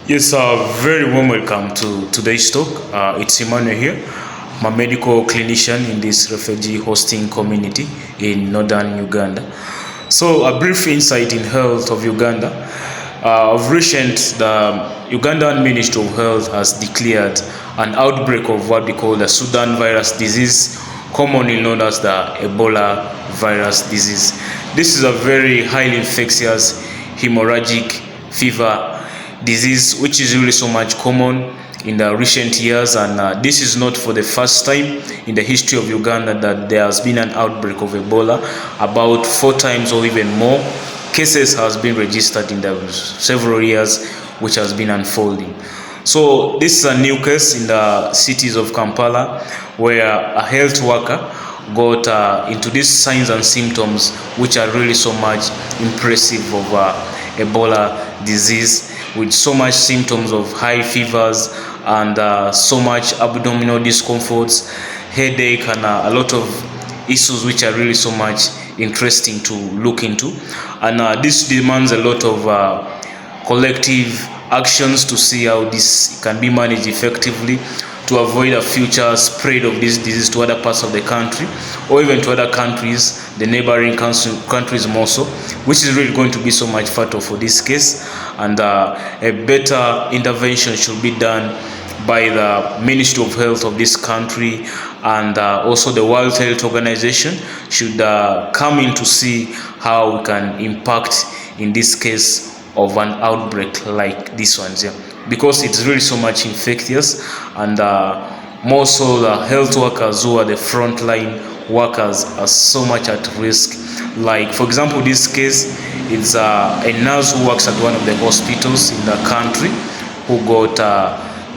Yes, very warm welcome to today's talk. It's Emmanuel here. I'm a medical clinician in this refugee hosting community in northern Uganda. So, a brief insight in health of Uganda. Of recent, the Ugandan Ministry of Health has declared an outbreak of what we call the Sudan virus disease, commonly known as the Ebola virus disease. This is a very highly infectious hemorrhagic fever disease which is really so much common in the recent years, and this is not for the first time in the history of Uganda that there has been an outbreak of Ebola. About 4 times or even more cases has been registered in the several years which has been unfolding. So this is a new case in the cities of Kampala where a health worker got into these signs and symptoms which are really so much impressive of Ebola disease, with so much symptoms of high fevers and so much abdominal discomforts, headache, and a lot of issues which are really so much interesting to look into. And this demands a lot of collective actions to see how this can be managed effectively to avoid a future spread of this disease to other parts of the country or even to other countries, the neighboring countries more so, which is really going to be so much fatal for this case. And a better intervention should be done by the Ministry of Health of this country, and also the World Health Organization should come in to see how we can impact in this case of an outbreak like this one here, because it's really so much infectious, and more so the health workers who are the frontline workers are so much at risk. Like, for example, this case, it's a nurse who works at one of the hospitals in the country who got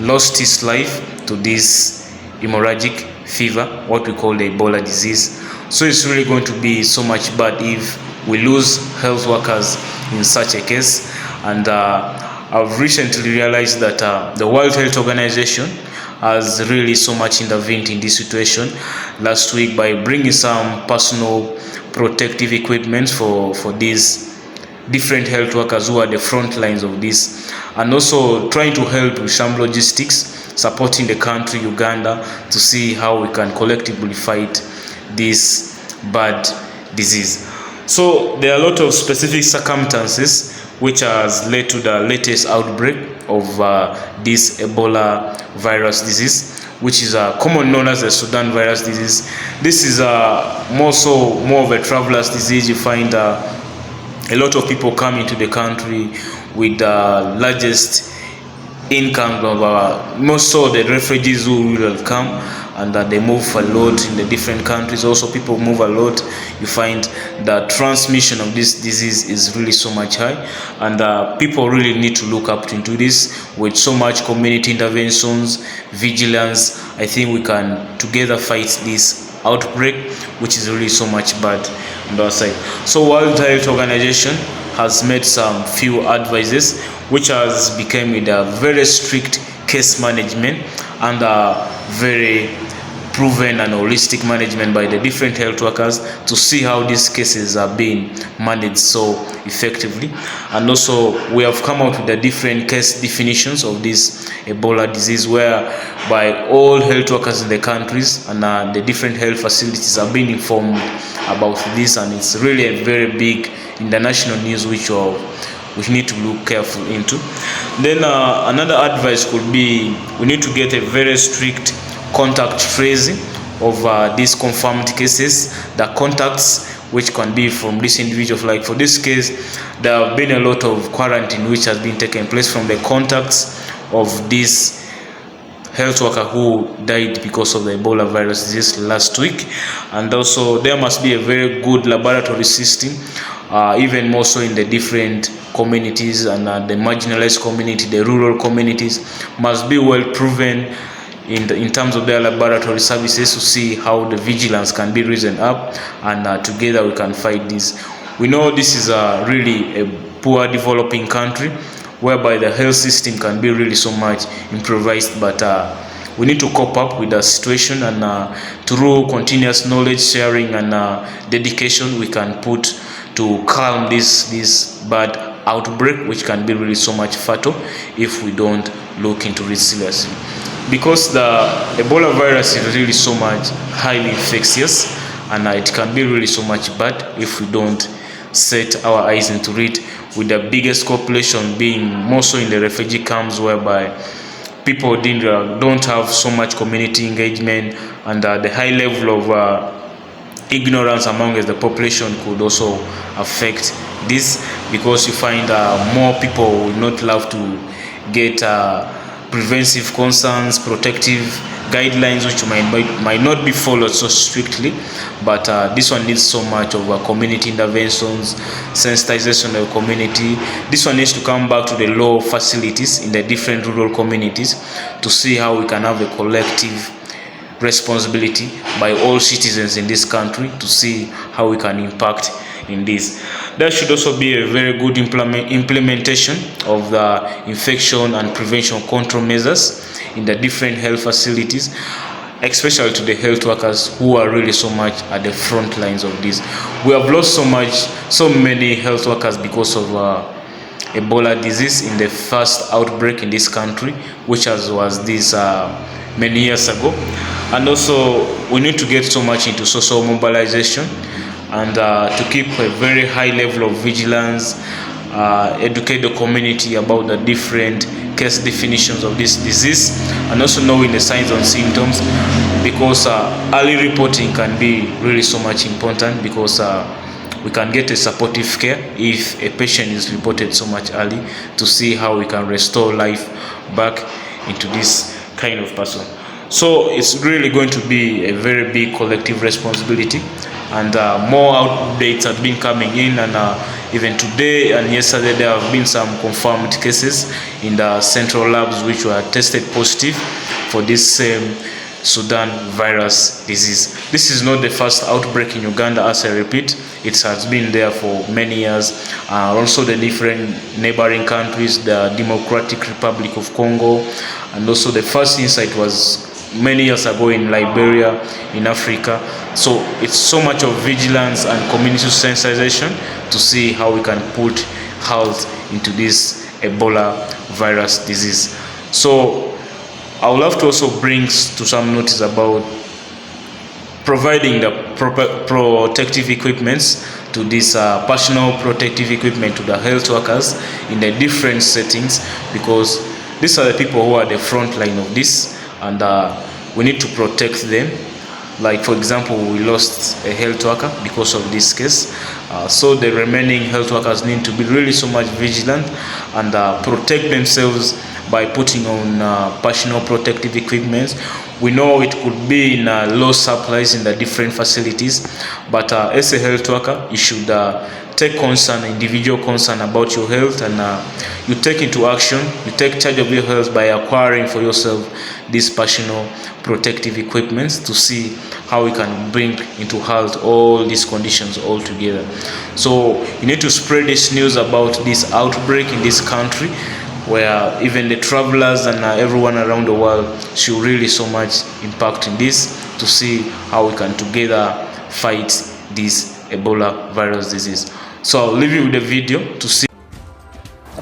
lost his life to this hemorrhagic fever, what we call the Ebola disease. So it's really going to be so much bad if we lose health workers in such a case. And I've recently realized that the World Health Organization has really so much intervened in this situation last week by bringing some personal protective equipment for these different health workers who are the front lines of this, and also trying to help with some logistics, supporting the country Uganda to see how we can collectively fight this bad disease. So there are a lot of specific circumstances which has led to the latest outbreak of this Ebola virus disease, which is commonly known as the Sudan virus disease. This is more of a traveler's disease. You find a lot of people come into the country with the largest income of most of the refugees who will come, and that they move a lot in the different countries. Also, people move a lot. You find the transmission of this disease is really so much high, and people really need to look up into this with so much community interventions, vigilance. I think we can together fight this outbreak, which is really so much bad on our side. So World Health Organization has made some few advices which has become with a very strict case management and very proven and holistic management by the different health workers to see how these cases are being managed so effectively. And also we have come out with the different case definitions of this Ebola disease, where by all health workers in the countries and the different health facilities are being informed about this, and it's really a very big international news which we need to look carefully into. Then another advice could be we need to get a very strict contact tracing of these confirmed cases, the contacts which can be from this individual. Like for this case, there have been a lot of quarantine which has been taken place from the contacts of this health worker who died because of the Ebola virus disease last week. And also there must be a very good laboratory system, even more so in the different communities, and the marginalized community, the rural communities must be well proven in terms of their laboratory services to see how the vigilance can be risen up, and together we can fight this. We know this is really a poor developing country whereby the health system can be really so much improvised, but we need to cope up with the situation, and through continuous knowledge sharing and dedication we can put to calm this bad outbreak, which can be really so much fatal if we don't look into it seriously. Because the Ebola virus is really so much highly infectious, and it can be really so much bad if we don't set our eyes into it, with the biggest population being more so in the refugee camps, whereby people don't have so much community engagement, and the high level of ignorance among the population could also affect this, because you find more people will not love to get preventive concerns, protective guidelines, which might not be followed so strictly, but this one needs so much of community interventions, sensitization of the community. This one needs to come back to the law facilities in the different rural communities to see how we can have a collective responsibility by all citizens in this country to see how we can impact in this. There should also be a very good implementation of the infection and prevention control measures in the different health facilities, especially to the health workers who are really so much at the front lines of this. We have lost so many health workers because of Ebola disease in the first outbreak in this country, which was this many years ago. And also we need to get so much into social mobilization, and to keep a very high level of vigilance, educate the community about the different case definitions of this disease, and also knowing the signs and symptoms, because early reporting can be really so much important, because we can get a supportive care if a patient is reported so much early, to see how we can restore life back into this kind of person. So it's really going to be a very big collective responsibility, and more updates have been coming in, and even today and yesterday there have been some confirmed cases in the central labs which were tested positive for this same Sudan virus disease. This is not the first outbreak in Uganda, as I repeat. It has been there for many years. Also the different neighboring countries, the Democratic Republic of Congo, and also the first insight was many years ago in Liberia, in Africa. So it's so much of vigilance and community sensitization to see how we can put health into this Ebola virus disease. So I would love to also bring to some notice about providing the proper protective equipments to this personal protective equipment to the health workers in the different settings, because these are the people who are the front line of this, and we need to protect them. Like for example, we lost a health worker because of this case, so the remaining health workers need to be really so much vigilant and protect themselves by putting on personal protective equipment. We know it could be in low supplies in the different facilities, but as a health worker, you should take concern, individual concern about your health, and you take into action, you take charge of your health by acquiring for yourself these personal protective equipments to see how we can bring into health all these conditions all together. So you need to spread this news about this outbreak in this country, where even the travelers and everyone around the world should really so much impact in this, to see how we can together fight this Ebola virus disease. So I'll leave you with the video to see.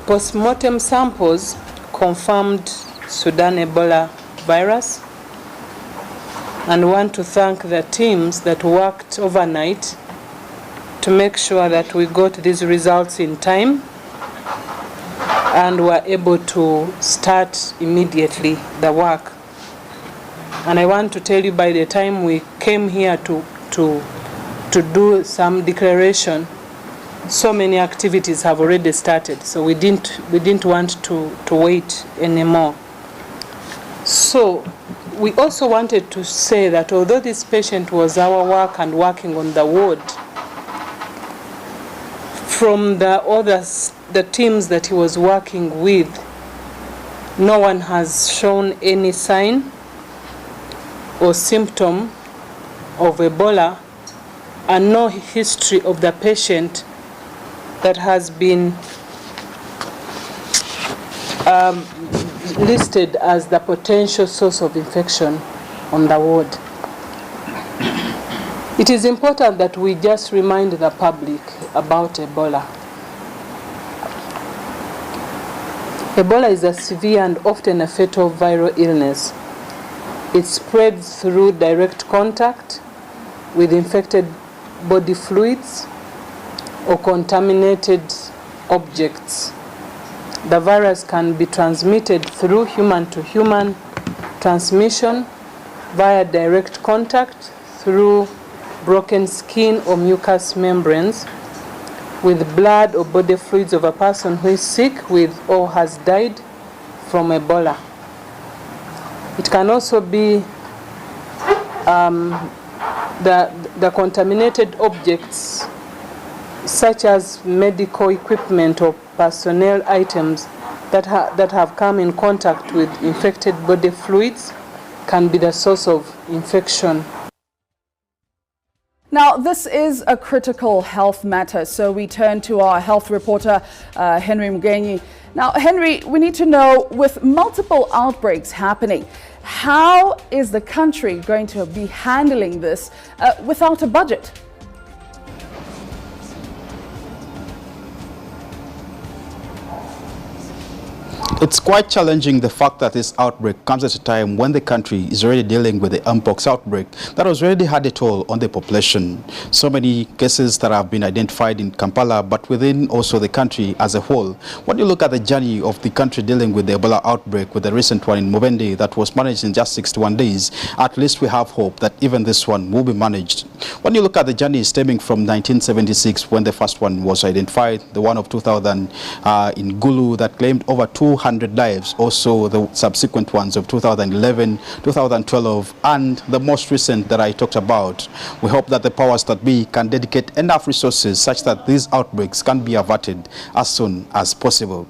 Postmortem samples confirmed Sudan Ebola virus, and want to thank the teams that worked overnight to make sure that we got these results in time and were able to start immediately the work. And I want to tell you, by the time we came here to do some declaration, so many activities have already started, so we didn't want to wait anymore. So we also wanted to say that although this patient was our work and working on the ward, from the teams that he was working with, no one has shown any sign or symptom of Ebola, and no history of the patient that has been listed as the potential source of infection on the ward. It is important that we just remind the public about Ebola. Ebola is a severe and often a fatal viral illness. It spreads through direct contact with infected body fluids or contaminated objects. The virus can be transmitted through human-to-human transmission via direct contact through broken skin or mucous membranes with blood or body fluids of a person who is sick with or has died from Ebola. It can also be the contaminated objects such as medical equipment or personnel items that have come in contact with infected body fluids can be the source of infection. Now, this is a critical health matter, so we turn to our health reporter, Henry Mugenyi. Now, Henry, we need to know, with multiple outbreaks happening, how is the country going to be handling this without a budget? It's quite challenging, the fact that this outbreak comes at a time when the country is already dealing with the mpox outbreak that has already had a toll on the population. So many cases that have been identified in Kampala, but within also the country as a whole. When you look at the journey of the country dealing with the Ebola outbreak, with the recent one in Mubende that was managed in just 61 days, at least we have hope that even this one will be managed. When you look at the journey stemming from 1976, when the first one was identified, the one of 2000 in Gulu that claimed over 200 lives, also the subsequent ones of 2011, 2012, and the most recent that I talked about. We hope that the powers that be can dedicate enough resources such that these outbreaks can be averted as soon as possible.